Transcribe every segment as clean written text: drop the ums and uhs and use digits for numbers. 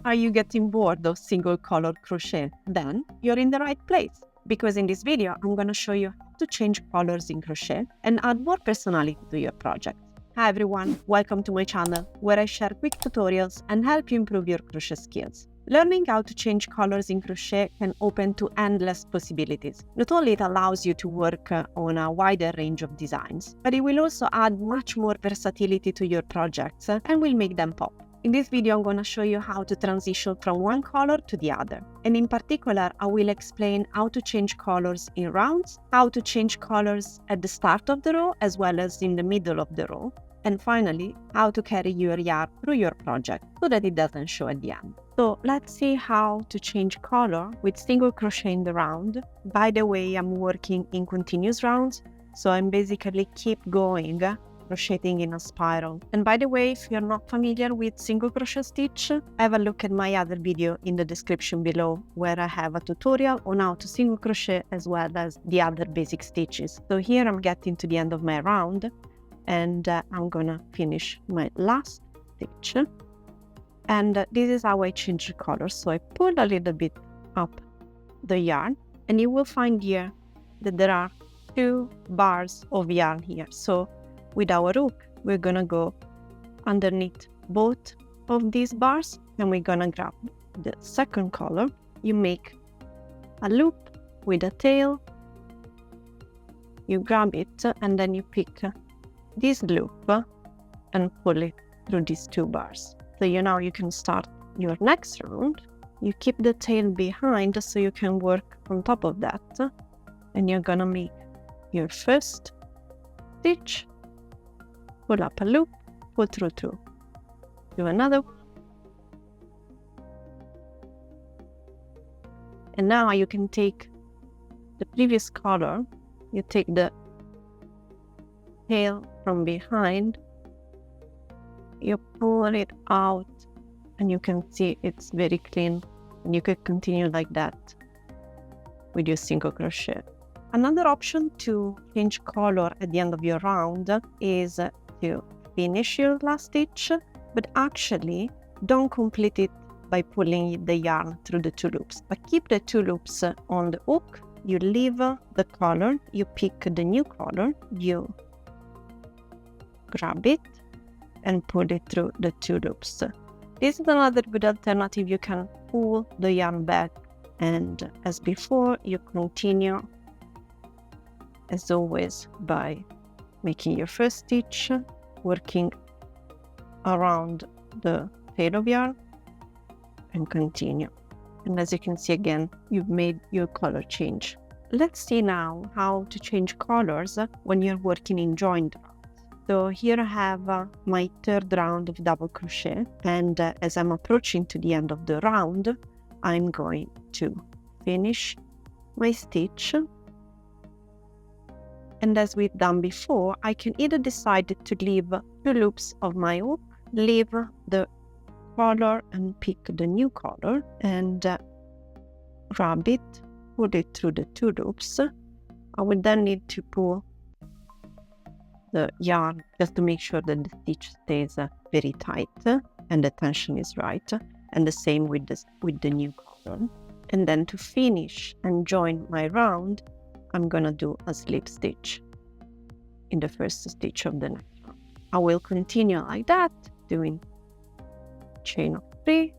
Are you getting bored of single color crochet? Then you're in the right place, because in this video I'm going to show you how to change colors in crochet and add more personality to your project. Hi everyone, welcome to my channel where I share quick tutorials and help you improve your crochet skills. Learning how to change colors in crochet can open to endless possibilities. Not only it allows you to work on a wider range of designs, but it will also add much more versatility to your projects and will make them pop. In this video, I'm going to show you how to transition from one color to the other. And in particular, I will explain how to change colors in rounds, how to change colors at the start of the row as well as in the middle of the row, and finally, how to carry your yarn through your project so that it doesn't show at the end. So let's see how to change color with single crochet in the round. By the way, I'm working in continuous rounds, so I'm basically keep going, crocheting in a spiral. And by the way, if you're not familiar with single crochet stitch, have a look at my other video in the description below where I have a tutorial on how to single crochet as well as the other basic stitches. So here I'm getting to the end of my round and I'm gonna finish my last stitch. And this is how I change the colors. So I pull a little bit up the yarn and you will find here that there are 2 bars of yarn here. So with our hook, we're gonna go underneath both of these bars and we're gonna grab the second color. You make a loop with a tail, you grab it and then you pick this loop and pull it through these 2 bars. So now you can start your next round. You keep the tail behind so you can work on top of that, and you're gonna make your first stitch, pull up a loop, pull through 2, do another one, and now you can take the previous color, you take the tail from behind, you pull it out and you can see it's very clean, and you could continue like that with your single crochet. Another option to change color at the end of your round is to finish your last stitch, but actually don't complete it by pulling the yarn through the 2 loops, but keep the 2 loops on the hook. You leave the color, you pick the new color, you grab it and pull it through the 2 loops. This is another good alternative. You can pull the yarn back, and as before, you continue as always by making your first stitch, working around the tail of yarn and continue. And as you can see again, you've made your color change. Let's see now how to change colors when you're working in joined rounds. So here I have my 3rd round of double crochet, and as I'm approaching to the end of the round, I'm going to finish my stitch. And as we've done before, I can either decide to leave 2 loops of my hook, leave the color and pick the new color and grab it, pull it through the 2 loops. I will then need to pull the yarn just to make sure that the stitch stays very tight and the tension is right, and the same with the new color. And then to finish and join my round, I'm gonna do a slip stitch in the first stitch of the next round. I will continue like that, doing chain of 3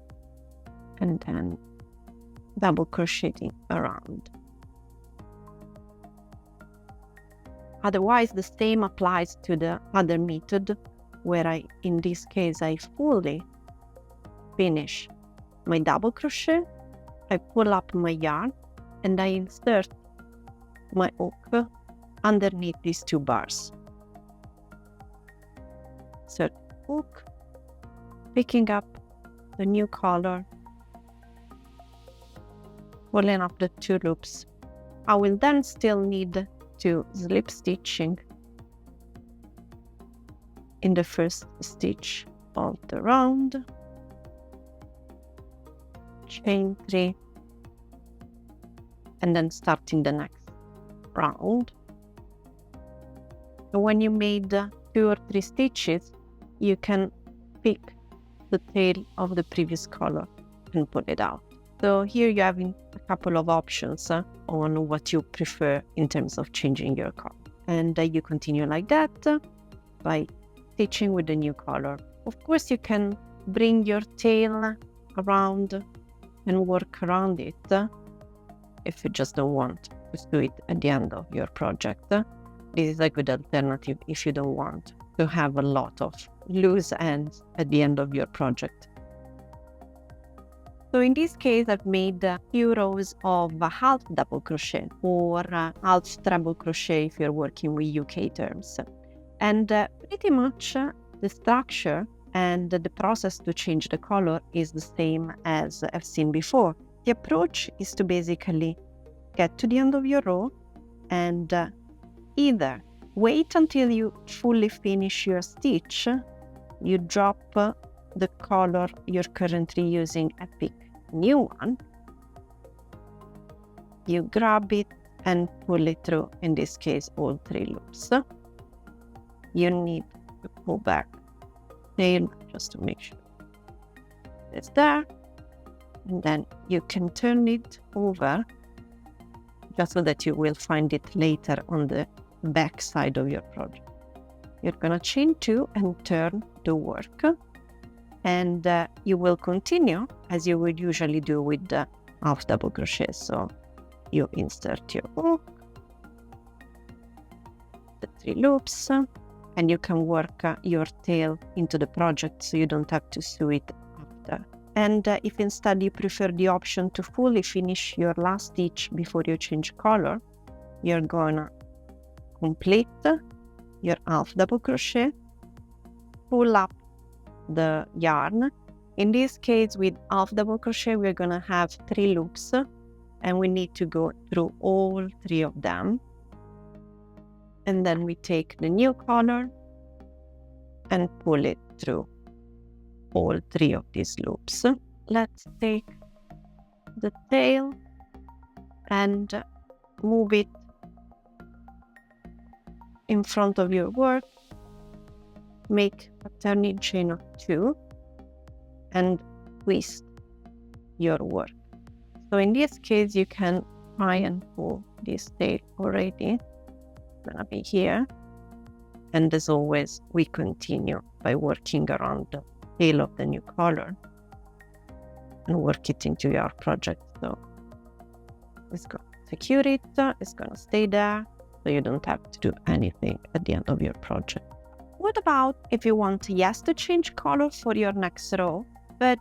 and then double crocheting around. Otherwise, the same applies to the other method, where in this case, I fully finish my double crochet, I pull up my yarn, and I insert my hook underneath these 2 bars. Insert hook, picking up the new color, pulling up the 2 loops. I will then still need to slip stitching in the first stitch of the round, chain 3, and then starting the next round. So when you made 2 or 3 stitches, you can pick the tail of the previous color and pull it out. So here you have a couple of options on what you prefer in terms of changing your color. And you continue like that by stitching with the new color. Of course, you can bring your tail around and work around it if you just don't want to do it at the end of your project. This is a good alternative if you don't want to have a lot of loose ends at the end of your project. So in this case, I've made a few rows of half double crochet or half treble crochet if you're working with UK terms. And pretty much the structure and the process to change the color is the same as I've seen before. The approach is to basically get to the end of your row and either wait until you fully finish your stitch, you drop the color you're currently using and pick a new one, you grab it and pull it through, in this case all 3 loops. You need to pull back tail just to make sure it's there, and then you can turn it over just so that you will find it later on the back side of your project. You're gonna chain 2 and turn the work, and you will continue as you would usually do with the half double crochet. So you insert your hook, the 3 loops, and you can work your tail into the project so you don't have to sew it after. And if instead you prefer the option to fully finish your last stitch before you change color, you're gonna complete your half double crochet, pull up the yarn. In this case, with half double crochet, we're gonna have 3 loops, and we need to go through all 3 of them. And then we take the new color and pull it through all 3 of these loops. Let's take the tail and move it in front of your work. Make a turning chain of 2 and twist your work. So in this case, you can try and pull this tail already. It's gonna be here. And as always, we continue by working around the tail of the new color and work it into your project. So it's going to secure it, it's going to stay there, so you don't have to do anything at the end of your project. What about if you want, yes, to change color for your next row, but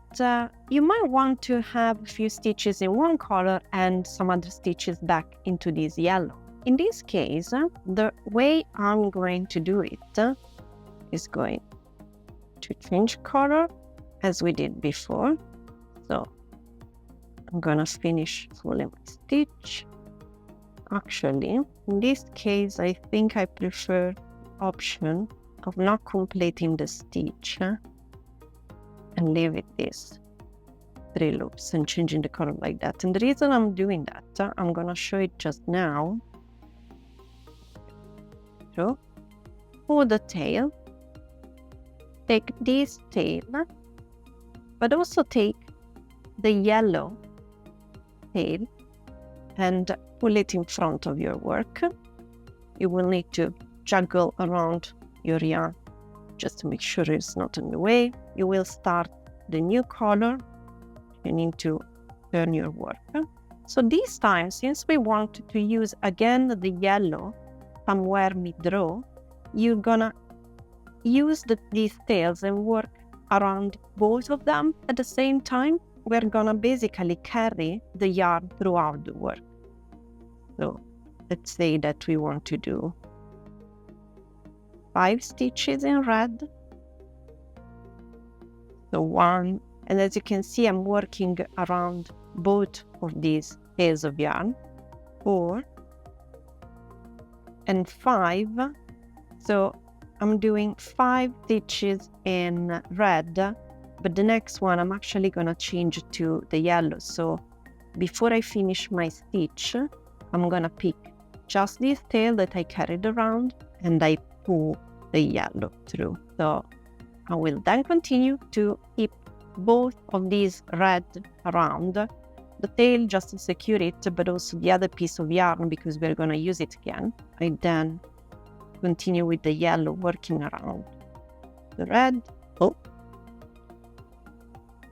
you might want to have a few stitches in one color and some other stitches back into this yellow. In this case, the way I'm going to do it is going to change color as we did before. So I'm gonna finish fully my stitch. Actually, in this case, I think I prefer the option of not completing the stitch and leave it this 3 loops and changing the color like that. And the reason I'm doing that, I'm gonna show it just now. So, for the tail, take this tail, but also take the yellow tail and pull it in front of your work. You will need to juggle around your yarn just to make sure it's not in the way. You will start the new color. You need to turn your work. So this time, since we want to use again the yellow somewhere mid-row, you're gonna use these tails and work around both of them at the same time. We're gonna basically carry the yarn throughout the work. So let's say that we want to do 5 stitches in red. So 1, and as you can see, I'm working around both of these tails of yarn. 4 and 5. So I'm doing 5 stitches in red, but the next one I'm actually gonna change to the yellow. So before I finish my stitch, I'm gonna pick just this tail that I carried around and I pull the yellow through. So I will then continue to keep both of these red around the tail just to secure it, but also the other piece of yarn because we're going to use it again. I then continue with the yellow, working around the red. Oh,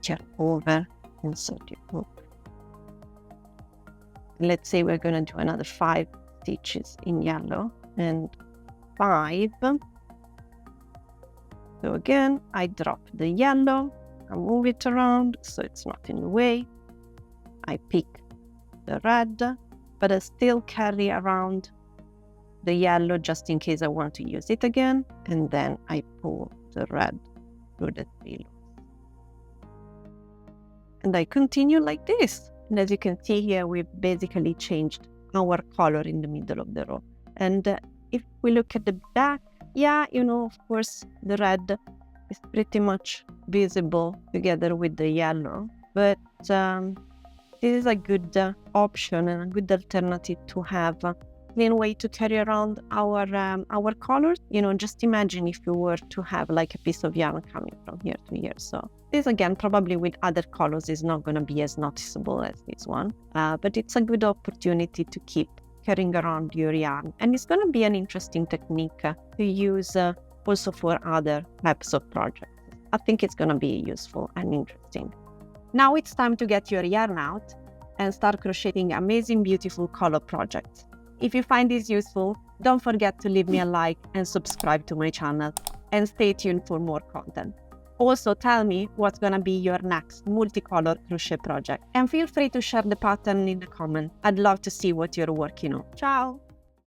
turn over, insert your hook. Let's say we're going to do another 5 stitches in yellow and 5. So again, I drop the yellow, I move it around so it's not in the way. I pick the red, but I still carry around the yellow just in case I want to use it again. And then I pull the red through the 3 loops. And I continue like this. And as you can see here, we've basically changed our color in the middle of the row. And if we look at the back, yeah, of course, the red is pretty much visible together with the yellow. But this is a good option and a good alternative to have a clean way to carry around our colors. Just imagine if you were to have like a piece of yarn coming from here to here. So this again, probably with other colors is not going to be as noticeable as this one, but it's a good opportunity to keep carrying around your yarn. And it's going to be an interesting technique to use also for other types of projects. I think it's going to be useful and interesting. Now it's time to get your yarn out and start crocheting amazing, beautiful color projects. If you find this useful, don't forget to leave me a like and subscribe to my channel, and stay tuned for more content. Also, tell me what's gonna be your next multicolor crochet project, and feel free to share the pattern in the comments. I'd love to see what you're working on. Ciao!